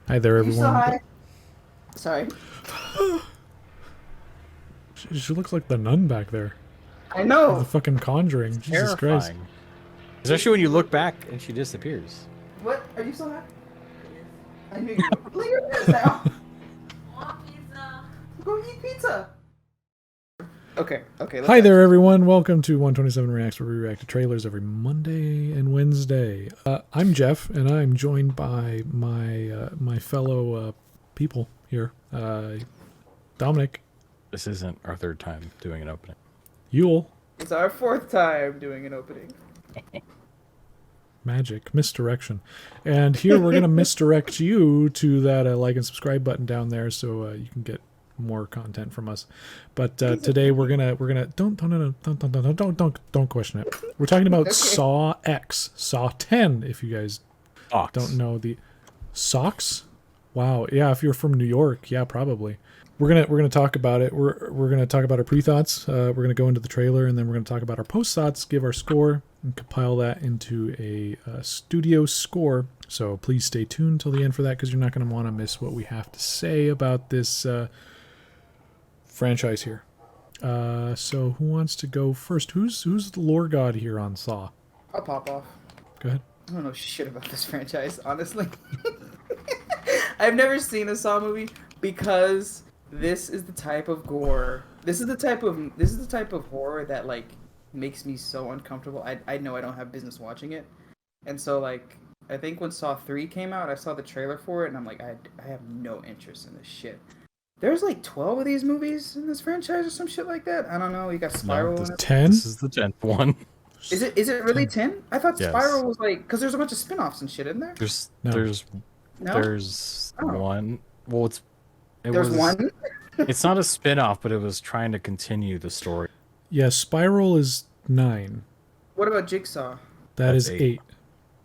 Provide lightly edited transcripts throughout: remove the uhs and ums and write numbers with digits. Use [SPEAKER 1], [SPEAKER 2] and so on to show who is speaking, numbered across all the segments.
[SPEAKER 1] Hi there,
[SPEAKER 2] You so
[SPEAKER 1] everyone.
[SPEAKER 2] high? Sorry.
[SPEAKER 1] She looks like the nun back there.
[SPEAKER 2] I
[SPEAKER 1] Of the
[SPEAKER 2] know.
[SPEAKER 1] fucking Conjuring. Jesus Christ.
[SPEAKER 3] Terrifying. Especially when you look back and she disappears.
[SPEAKER 2] What? Are you so high? I knew you would. Look at this now.
[SPEAKER 4] Want pizza?
[SPEAKER 2] Go eat pizza. Okay, let's
[SPEAKER 1] Hi there,
[SPEAKER 2] actually.
[SPEAKER 1] everyone. Welcome to 127 Reacts, where we react to trailers every Monday and Wednesday. I'm Jeff, and I'm joined by my fellow people here. Dominic,
[SPEAKER 3] This isn't our third time doing an opening.
[SPEAKER 1] Yule,
[SPEAKER 2] It's our fourth time doing an opening.
[SPEAKER 1] Magic, Misdirection. And here we're going to misdirect you to that like and subscribe button down there so you can get more content from us. But today we're gonna don't question it. We're talking about
[SPEAKER 2] Okay.
[SPEAKER 1] Saw X, Saw 10. If you guys
[SPEAKER 3] Fox.
[SPEAKER 1] don't know the socks, wow, yeah. If you're from New York, yeah, probably. We're gonna talk about it. We're gonna talk about our pre thoughts. We're gonna go into the trailer, and then we're gonna talk about our post thoughts, give our score, and compile that into a studio score. So please stay tuned till the end for that, because you're not gonna want to miss what we have to say about this franchise here. So who wants to go first? Who's the lore god here on Saw?
[SPEAKER 2] I'll pop off.
[SPEAKER 1] Go ahead.
[SPEAKER 2] I don't know shit about this franchise, honestly. I've never seen a Saw movie because this is the type of gore. This is the type of horror that like makes me so uncomfortable. I know I don't have business watching it, and so like I think when Saw 3 came out, I saw the trailer for it, and I'm like, I have no interest in this shit. There's like 12 of these movies in this franchise or some shit like that. I don't know. You got Spiral.
[SPEAKER 3] this,
[SPEAKER 2] in it.
[SPEAKER 1] 10?
[SPEAKER 3] this is the 10th one.
[SPEAKER 2] Is it really 10? I thought
[SPEAKER 3] Yes.
[SPEAKER 2] Spiral was like, because there's a bunch of spin-offs and shit, isn't there?
[SPEAKER 3] There's
[SPEAKER 1] No.
[SPEAKER 2] No.
[SPEAKER 3] there's
[SPEAKER 2] Oh.
[SPEAKER 3] one. Well,
[SPEAKER 2] There's one.
[SPEAKER 3] It's not a spin-off, but it was trying to continue the story.
[SPEAKER 1] Yeah, Spiral is 9.
[SPEAKER 2] What about Jigsaw?
[SPEAKER 1] That
[SPEAKER 3] That's
[SPEAKER 1] is
[SPEAKER 3] 8.
[SPEAKER 1] 8.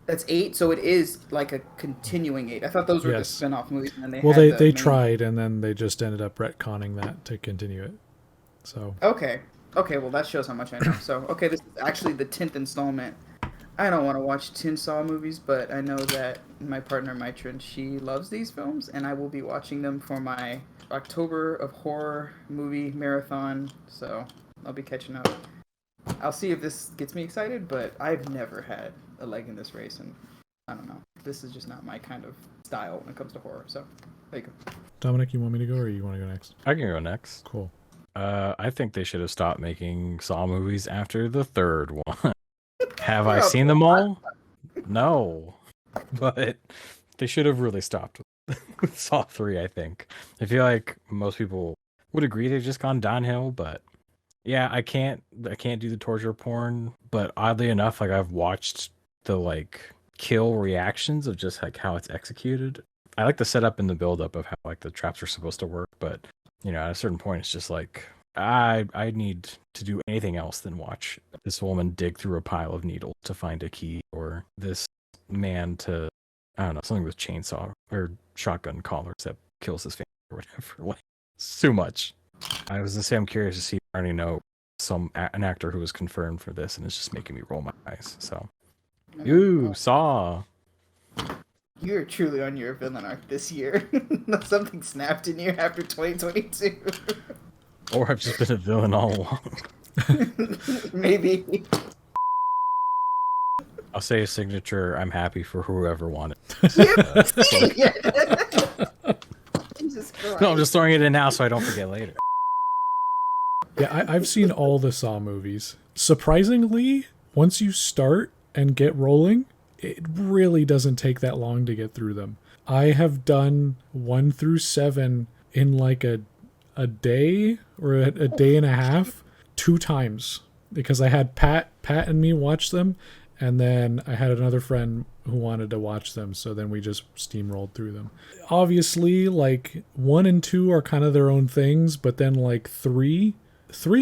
[SPEAKER 2] That's 8, so it is like a continuing 8. I thought those were the
[SPEAKER 1] Yes.
[SPEAKER 2] spin-off movies, and then they
[SPEAKER 1] Well,
[SPEAKER 2] had
[SPEAKER 1] they
[SPEAKER 2] the main...
[SPEAKER 1] tried, and then they just ended up retconning that to continue it. So
[SPEAKER 2] Okay, well that shows how much I know. So okay, this is actually the 10th installment. I don't want to watch 10 Saw movies, but I know that my partner Mitrin, she loves these films, and I will be watching them for my October of Horror movie marathon. So I'll be catching up. I'll see if this gets me excited, but I've never had a leg in this race, and I don't know. This is just not my kind of style when it comes to horror. So there you go.
[SPEAKER 1] Dominic, you want me to go, or you want to go next?
[SPEAKER 3] I can go next.
[SPEAKER 1] Cool.
[SPEAKER 3] I think they should have stopped making Saw movies after the third one. Have I
[SPEAKER 2] Yeah,
[SPEAKER 3] seen them all? No. But they should have really stopped with Saw 3, I think. I feel like most people would agree they've just gone downhill, but yeah, I can't do the torture porn, but oddly enough, like I've watched the like kill reactions of just like how it's executed. I like the setup and the build up of how like the traps are supposed to work, but you know, at a certain point it's just like I need to do anything else than watch this woman dig through a pile of needles to find a key, or this man to, I don't know, something with chainsaw or shotgun collars that kills his family or whatever. Like, it's too much. I was gonna say I'm curious to see if I already know an actor who was confirmed for this, and it's just making me roll my eyes. So, ooh, Saw.
[SPEAKER 2] You're truly on your villain arc this year. Something snapped in you after 2022.
[SPEAKER 3] Or I've just been a villain all along.
[SPEAKER 2] Maybe.
[SPEAKER 3] I'll say a signature. I'm happy for whoever won it.
[SPEAKER 2] Jesus Christ.
[SPEAKER 3] No, I'm just throwing it in now so I don't forget later.
[SPEAKER 1] Yeah, I've seen all the Saw movies. Surprisingly, once you start and get rolling, it really doesn't take that long to get through them. I have done 1 through 7 in like a day or a day and a half, 2 times, because I had Pat and me watch them, and then I had another friend who wanted to watch them, so then we just steamrolled through them. Obviously, like 1 and 2 are kind of their own things, but then like 3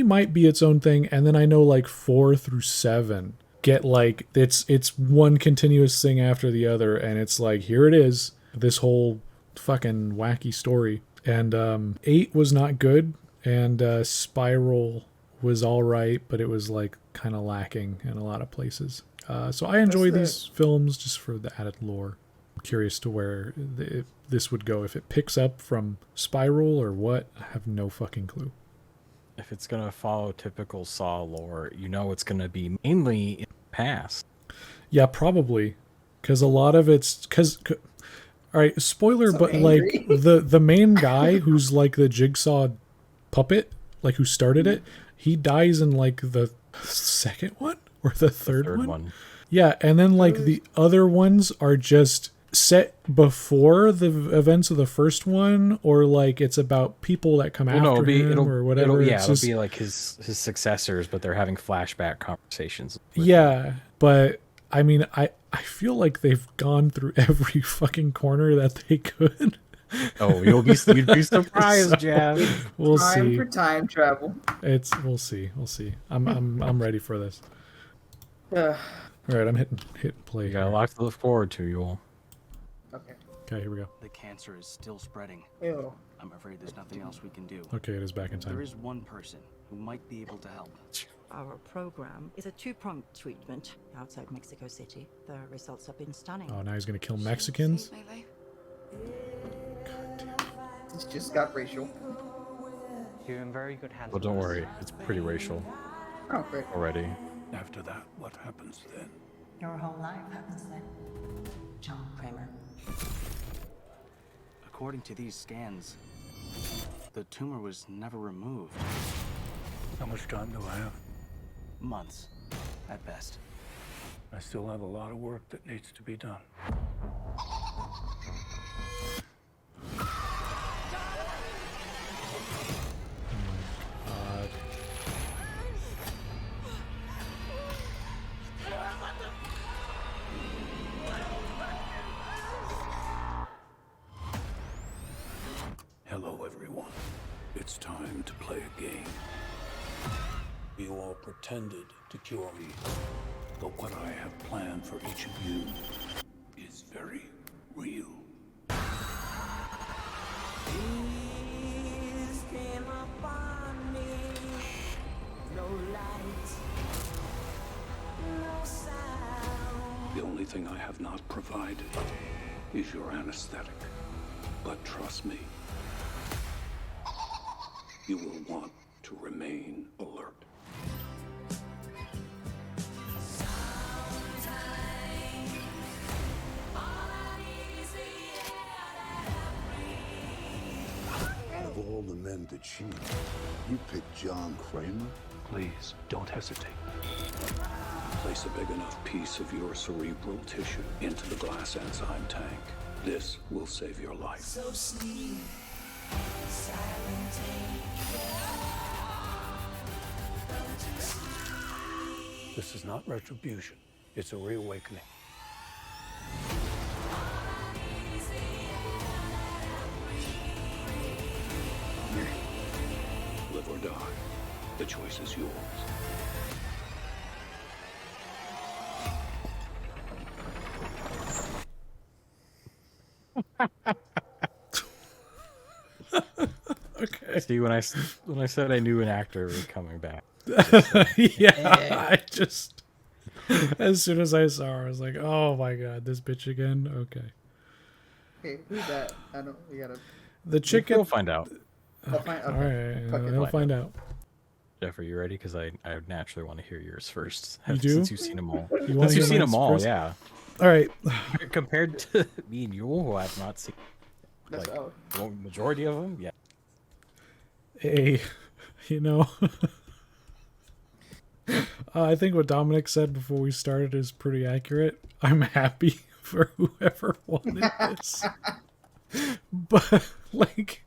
[SPEAKER 1] might be its own thing, and then I know like 4 through 7 get like it's one continuous thing after the other, and it's like, here it is, this whole fucking wacky story. And 8 was not good, and Spiral was all right, but it was like kind of lacking in a lot of places. So I enjoy these films just for the added lore. I'm curious to where this would go. If it picks up from Spiral or what, I have no fucking clue.
[SPEAKER 3] If it's gonna follow typical Saw lore, it's gonna be mainly in the past.
[SPEAKER 1] Yeah, probably, because a lot of it's all right, spoiler,
[SPEAKER 2] So
[SPEAKER 1] but
[SPEAKER 2] angry.
[SPEAKER 1] like the main guy who's like the Jigsaw puppet, like who started it, he dies in like the second one or the third,
[SPEAKER 3] Third
[SPEAKER 1] one?
[SPEAKER 3] one.
[SPEAKER 1] Yeah, and then like the other ones are just set before the events of the first one, or like it's about people that come after him or whatever.
[SPEAKER 3] It'll be like his successors, but they're having flashback conversations. with him.
[SPEAKER 1] Yeah, but I mean, I feel like they've gone through every fucking corner that they could.
[SPEAKER 3] Oh, you'd be surprised,
[SPEAKER 1] So,
[SPEAKER 3] Jeff.
[SPEAKER 1] We'll
[SPEAKER 2] Time
[SPEAKER 1] see.
[SPEAKER 2] for time travel.
[SPEAKER 1] We'll see. I'm ready for this.
[SPEAKER 2] Ugh.
[SPEAKER 1] All right, I'm hitting play.
[SPEAKER 3] You got a
[SPEAKER 1] here.
[SPEAKER 3] lot to look forward to, Yul.
[SPEAKER 2] Okay.
[SPEAKER 1] Okay, here we go.
[SPEAKER 5] The cancer is still spreading.
[SPEAKER 2] Ew.
[SPEAKER 5] I'm afraid there's nothing else we can do.
[SPEAKER 1] Okay, it is back in
[SPEAKER 5] There
[SPEAKER 1] time.
[SPEAKER 5] is one person who might be able to help.
[SPEAKER 6] Our program is a two-pronged treatment outside Mexico City. The results have been stunning.
[SPEAKER 1] Oh, now he's gonna kill Mexicans.
[SPEAKER 2] This just got racial.
[SPEAKER 7] You're in very good hands.
[SPEAKER 3] Well, don't worry, it's pretty racial
[SPEAKER 2] Oh, great.
[SPEAKER 3] already.
[SPEAKER 8] After that, what happens then?
[SPEAKER 6] Your whole life happens then. John Kramer.
[SPEAKER 5] According to these scans, the tumor was never removed.
[SPEAKER 8] How much time do I have?
[SPEAKER 5] Months, at best.
[SPEAKER 8] I still have a lot of work that needs to be done. Hello, everyone. It's time to play a game. You all pretended to cure me, but what I have planned for each of you is very real. The only thing I have not provided is your anesthetic. But trust me, you will want to remain alert.
[SPEAKER 9] Out of all the men to cheat, you picked John Kramer?
[SPEAKER 8] Please, don't hesitate.
[SPEAKER 9] Place a big enough piece of your cerebral tissue into the glass enzyme tank. This will save your life.
[SPEAKER 8] This is not retribution. It's a reawakening.
[SPEAKER 9] Live or die. The choice is yours.
[SPEAKER 1] Okay.
[SPEAKER 3] See, when I said I knew an actor was coming back.
[SPEAKER 1] Yeah, I just as soon as I saw her, I was like, "Oh my god, this bitch again." Okay.
[SPEAKER 2] Okay, who's that? I don't. We gotta.
[SPEAKER 1] The chicken.
[SPEAKER 3] We'll find out.
[SPEAKER 2] I'll find.
[SPEAKER 1] All
[SPEAKER 2] Okay.
[SPEAKER 1] right,
[SPEAKER 2] Fuck it.
[SPEAKER 1] we'll find out.
[SPEAKER 3] Jeff, are you ready? Because I naturally want to hear yours first.
[SPEAKER 1] You do?
[SPEAKER 3] Since you've seen them all.
[SPEAKER 1] You wanna
[SPEAKER 3] Since you've
[SPEAKER 1] hear
[SPEAKER 3] seen
[SPEAKER 1] mine
[SPEAKER 3] them all,
[SPEAKER 1] first?
[SPEAKER 3] yeah.
[SPEAKER 1] All right.
[SPEAKER 3] Compared to me and Yule, who I've not seen
[SPEAKER 2] That's
[SPEAKER 3] like
[SPEAKER 2] oh.
[SPEAKER 3] the majority of them, yeah.
[SPEAKER 1] Hey, you know, I think what Dominic said before we started is pretty accurate. I'm happy for whoever wanted this, but like,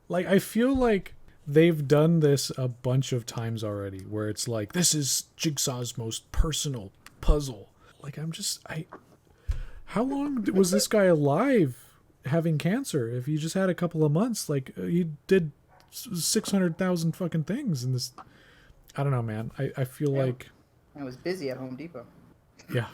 [SPEAKER 1] like I feel like they've done this a bunch of times already, where it's like this is Jigsaw's most personal puzzle. Like how long was this guy alive? Having cancer, if he just had a couple of months, like he did 600,000 fucking things in this. I don't know, man. I feel like,
[SPEAKER 2] I was busy at Home Depot.
[SPEAKER 1] yeah,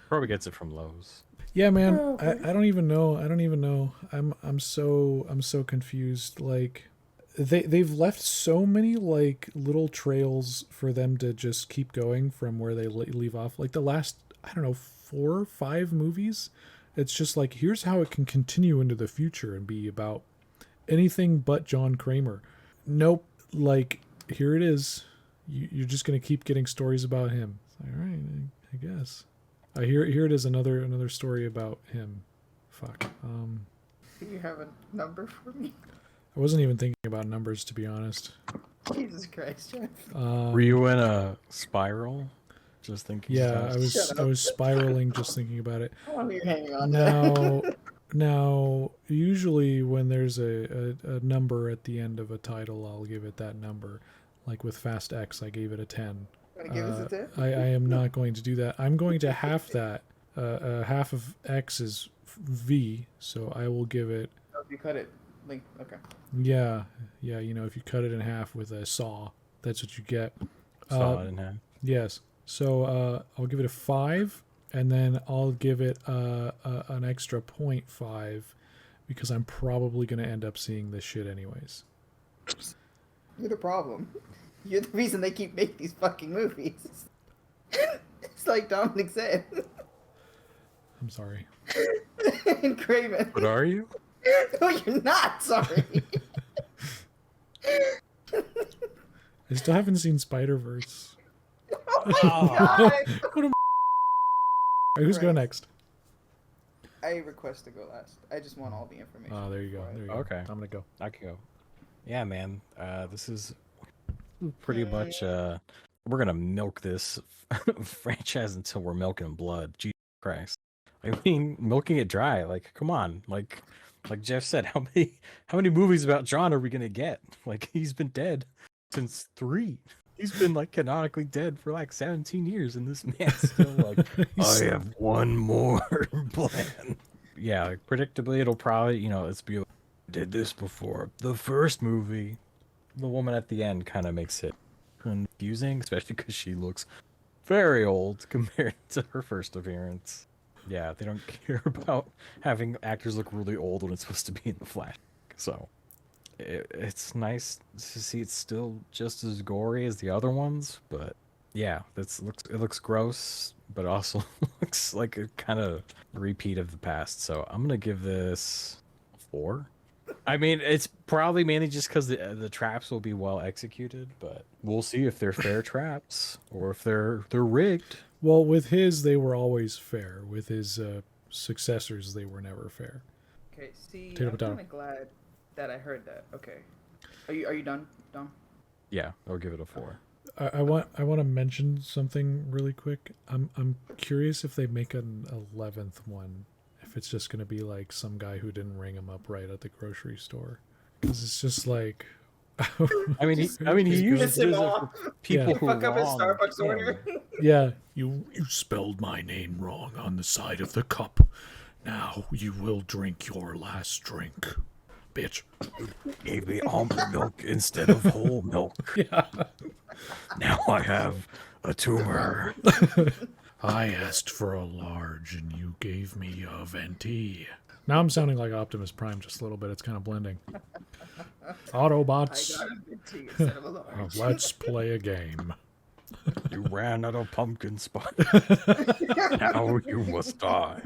[SPEAKER 3] Probably gets it from Lowe's.
[SPEAKER 1] yeah, man. I don't even know. I'm so confused. Like they've left so many like little trails for them to just keep going from where they leave off. Like the last, I don't know, 4 or 5 movies It's just like, here's how it can continue into the future and be about anything but John Kramer. Nope. Like, here it is. You're just going to keep getting stories about him. All right, I guess. Here it is, another story about him. Fuck.
[SPEAKER 2] Do you have a number for me?
[SPEAKER 1] I wasn't even thinking about numbers, to be honest.
[SPEAKER 2] Jesus Christ, Jeff.
[SPEAKER 3] Were you in a spiral? Just thinking.
[SPEAKER 1] Yeah,
[SPEAKER 3] stuff?
[SPEAKER 1] I was spiraling just thinking about it.
[SPEAKER 2] How long are you hanging on to
[SPEAKER 1] Now, usually when there's a number at the end of a title, I'll give it that number. Like with Fast X, I gave it a 10.
[SPEAKER 2] Want to give us a 10?
[SPEAKER 1] I am not going to do that. I'm going to half that. Half of X is V, so I will give it...
[SPEAKER 2] Oh, if you cut it, link, okay.
[SPEAKER 1] Yeah, you know, if you cut it in half with a saw, that's what you get.
[SPEAKER 3] Saw it in half.
[SPEAKER 1] Yes. So I'll give it a 5, and then I'll give it an extra 0.5 because I'm probably going to end up seeing this shit anyways.
[SPEAKER 2] You're the problem. You're the reason they keep making these fucking movies. It's like Dominic said.
[SPEAKER 1] I'm sorry.
[SPEAKER 2] And Craven.
[SPEAKER 3] What are you?
[SPEAKER 2] No, you're not. Sorry.
[SPEAKER 1] I still haven't seen Spider-Verse.
[SPEAKER 2] Oh my God.
[SPEAKER 1] What a who's going next?
[SPEAKER 2] I request to go last. I just want all the information.
[SPEAKER 1] Oh, there you go. There you go.
[SPEAKER 3] Okay.
[SPEAKER 1] I'm gonna go.
[SPEAKER 3] I can go. Yeah, man. This is pretty much. We're gonna milk this franchise until we're milking blood. Jesus Christ. I mean, milking it dry. Like, come on. Like Jeff said, how many movies about John are we gonna get? Like, he's been dead since 3. He's been like canonically dead for like 17 years, and this man's still like, I have one more plan. Yeah, like, predictably, it'll probably, it's be like, did this before. The first movie, the woman at the end kind of makes it confusing, especially because she looks very old compared to her first appearance. Yeah, they don't care about having actors look really old when it's supposed to be in the Flash. So it's nice to see it's still just as gory as the other ones, but yeah, it looks gross, but also looks like a kind of repeat of the past. So I'm gonna give this 4. I mean, it's probably mainly just because the traps will be well executed, but we'll see if they're fair traps or if they're rigged.
[SPEAKER 1] Well, with his, they were always fair. With his successors, they were never fair.
[SPEAKER 2] Okay, see,
[SPEAKER 1] Potato,
[SPEAKER 2] I'm
[SPEAKER 1] potato.
[SPEAKER 2] kind of glad that I heard that. Okay, are you done, Dom?
[SPEAKER 3] Yeah, I'll give it a 4.
[SPEAKER 1] I want to mention something really quick. I'm curious if they make an 11th one. If it's just going to be like some guy who didn't ring him up right at the grocery store, because it's just like.
[SPEAKER 3] I mean, he usually does it for people who
[SPEAKER 2] fuck up his
[SPEAKER 3] wrong
[SPEAKER 2] Starbucks
[SPEAKER 3] him.
[SPEAKER 2] order.
[SPEAKER 1] Yeah.
[SPEAKER 8] You spelled my name wrong on the side of the cup. Now you will drink your last drink. Bitch.
[SPEAKER 3] Gave me almond milk instead of whole milk.
[SPEAKER 1] Yeah.
[SPEAKER 3] Now I have a tumor.
[SPEAKER 8] I asked for a large and you gave me a venti.
[SPEAKER 1] Now I'm sounding like Optimus Prime just a little bit. It's kind of blending. Autobots,
[SPEAKER 2] I got a venti instead of a large.
[SPEAKER 1] let's play a game.
[SPEAKER 3] You ran out of pumpkin spice. Now you must die.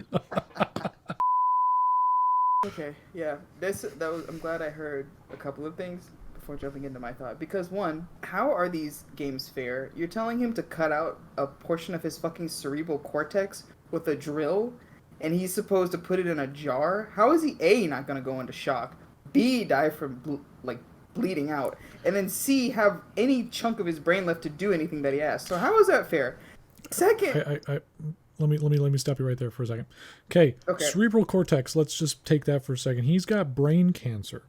[SPEAKER 2] Okay, yeah, I'm glad I heard a couple of things before jumping into my thought. Because one, how are these games fair? You're telling him to cut out a portion of his fucking cerebral cortex with a drill, and he's supposed to put it in a jar? How is he A, not gonna go into shock, B, die from bleeding out, and then C, have any chunk of his brain left to do anything that he has? So how is that fair? Second,
[SPEAKER 1] Let me stop you right there for a second. Okay,
[SPEAKER 2] Okay.
[SPEAKER 1] cerebral cortex. Let's just take that for a second. He's got brain cancer,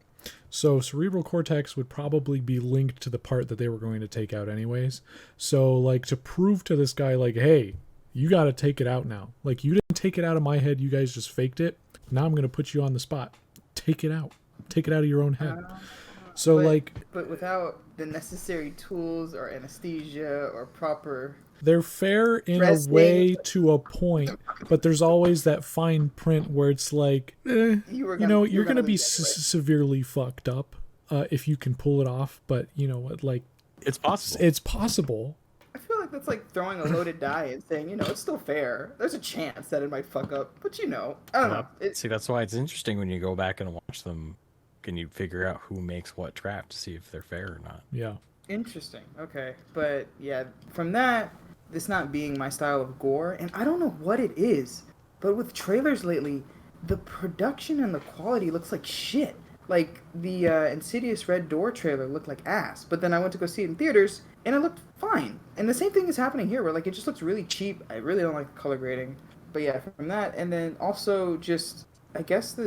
[SPEAKER 1] so cerebral cortex would probably be linked to the part that they were going to take out anyways. So like to prove to this guy like, hey, you got to take it out now. Like you didn't take it out of my head. You guys just faked it. Now I'm going to put you on the spot. Take it out. Take it out of your own head. So
[SPEAKER 2] but without the necessary tools or anesthesia or proper.
[SPEAKER 1] they're fair in
[SPEAKER 2] Dressing.
[SPEAKER 1] a way to a point, but there's always that fine print where it's like, you're going to be severely fucked up if you can pull it off. But you know what? Like,
[SPEAKER 3] It's possible.
[SPEAKER 1] It's possible.
[SPEAKER 2] I feel like that's like throwing a loaded die and saying, it's still fair. There's a chance that it might fuck up, but I don't know.
[SPEAKER 3] See, that's why it's interesting when you go back and watch them. Can you figure out who makes what trap to see if they're fair or not?
[SPEAKER 1] Yeah.
[SPEAKER 2] Interesting. Okay. But yeah, from that, this not being my style of gore, and I don't know what it is, but with trailers lately, the production and the quality looks like shit. Like the Insidious Red Door trailer looked like ass, but then I went to go see it in theaters and it looked fine. And the same thing is happening here, where like it just looks really cheap. I really don't like the color grading. But yeah, from that, and then also just I guess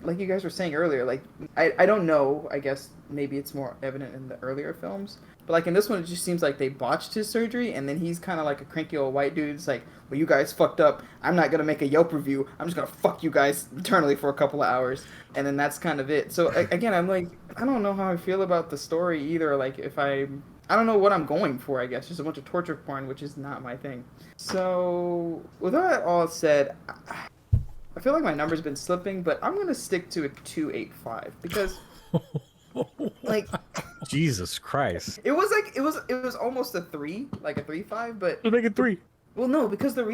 [SPEAKER 2] like you guys were saying earlier, like I don't know. I guess maybe it's more evident in the earlier films, but like in this one, it just seems like they botched his surgery, and then he's kind of like a cranky old white dude. It's like, well, you guys fucked up. I'm not gonna make a Yelp review. I'm just gonna fuck you guys eternally for a couple of hours, and then that's kind of it. So again, I'm like, I don't know how I feel about the story either. Like if I don't know what I'm going for. I guess just a bunch of torture porn, which is not my thing. So with that all said, I feel like my number's been slipping, but I'm gonna stick to a 285 because, like,
[SPEAKER 3] Jesus Christ!
[SPEAKER 2] it was almost a 3, like a 3.5, but
[SPEAKER 3] Let's make it 3.
[SPEAKER 2] well, no, because the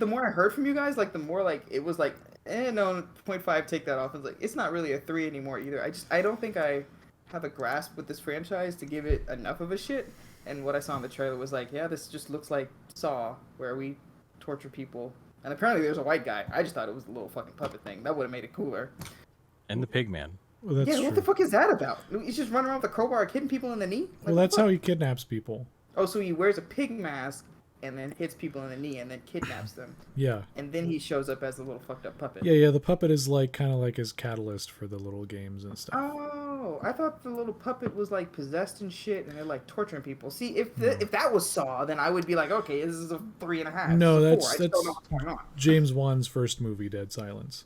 [SPEAKER 2] more I heard from you guys, like the more like it was like, no, 0.5, take that off. It's like it's not really a 3 anymore either. I don't think I have a grasp with this franchise to give it enough of a shit. And what I saw in the trailer was like, yeah, this just looks like Saw, where we torture people. And apparently there's a white guy. I just thought it was a little fucking puppet thing. That would have made it cooler.
[SPEAKER 3] And the pig man.
[SPEAKER 1] Well, that's
[SPEAKER 2] Yeah,
[SPEAKER 1] true.
[SPEAKER 2] what the fuck is that about? He's just running around with a crowbar hitting people in the knee? Like,
[SPEAKER 1] Well, that's
[SPEAKER 2] what?
[SPEAKER 1] how he kidnaps people.
[SPEAKER 2] Oh, so he wears a pig mask and then hits people in the knee and then kidnaps them.
[SPEAKER 1] Yeah.
[SPEAKER 2] And then he shows up as a little fucked up puppet.
[SPEAKER 1] Yeah. The puppet is like kind of like his catalyst for the little games and stuff.
[SPEAKER 2] Oh, I thought the little puppet was like possessed and shit, and they're like torturing people. See, if that was Saw, then I would be like, okay, this is a 3.5.
[SPEAKER 1] No,
[SPEAKER 2] this is a 4. I
[SPEAKER 1] that's
[SPEAKER 2] just don't know what's going on.
[SPEAKER 1] James Wan's first movie, Dead Silence.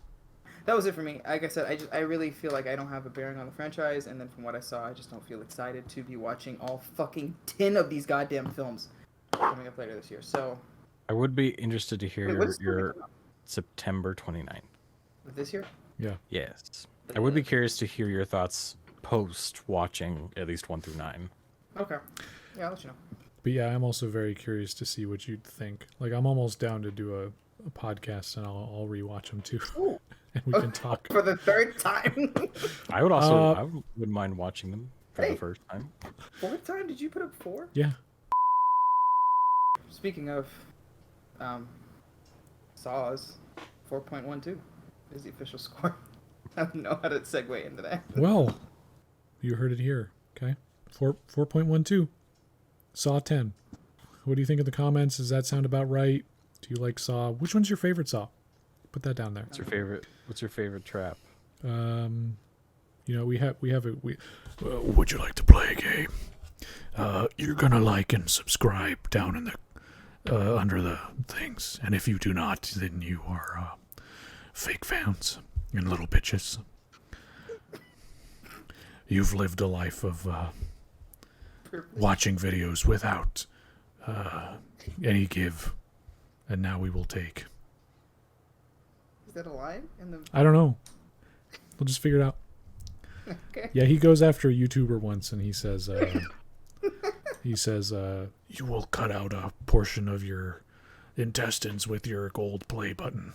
[SPEAKER 2] That was it for me. Like I said, I really feel like I don't have a bearing on the franchise, and then from what I saw, I just don't feel excited to be watching all fucking 10 of these goddamn films coming up later this year. So,
[SPEAKER 3] I would be interested to hear
[SPEAKER 2] Wait, what is
[SPEAKER 3] your September 29th.
[SPEAKER 2] this year?
[SPEAKER 1] Yeah.
[SPEAKER 3] Yes. I would be curious to hear your thoughts post watching at least 1 through 9.
[SPEAKER 2] Okay. Yeah, I'll let you know.
[SPEAKER 1] But yeah, I'm also very curious to see what you'd think. Like, I'm almost down to do a podcast, and I'll rewatch them too,
[SPEAKER 2] Ooh.
[SPEAKER 1] and we can talk.
[SPEAKER 2] For the third time.
[SPEAKER 3] I would also I wouldn't mind watching them for
[SPEAKER 2] Hey.
[SPEAKER 3] the first time.
[SPEAKER 2] Fourth time? Did you put up 4?
[SPEAKER 1] Yeah.
[SPEAKER 2] Speaking of Saws, 4.12 is the official score. I don't know how to segue into that.
[SPEAKER 1] Well, you heard it here. Okay. 4.12. Saw 10. What do you think in the comments? Does that sound about right? Do you like Saw? Which one's your favorite Saw? Put that down there.
[SPEAKER 3] What's your favorite trap?
[SPEAKER 1] We have would you like to play a game? You're gonna like and subscribe down in the under the things, and if you do not, then you are fake fans and little bitches. You've lived a life of watching videos without any give, and now we will take.
[SPEAKER 2] Is that a line? In the...
[SPEAKER 1] I don't know. We'll just figure it out.
[SPEAKER 2] Okay.
[SPEAKER 1] Yeah, he goes after a YouTuber once, and he says, you will cut out a portion of your intestines with your gold play button.